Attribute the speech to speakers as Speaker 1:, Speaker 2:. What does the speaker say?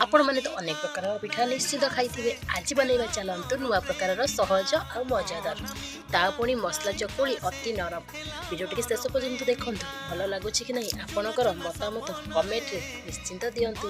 Speaker 1: आपण मैंने तो अनेक प्रकार पिठा निश्चित खाई आज बनवा चलतु नुआ प्रकार सहज और मजादार ता पुणी मसला चकुली अति नरम भिडियो शेष पर्यंत देखु भल लगुच कि नहीं आपणकर मतामत कमेंट निश्चिंत दिंतु।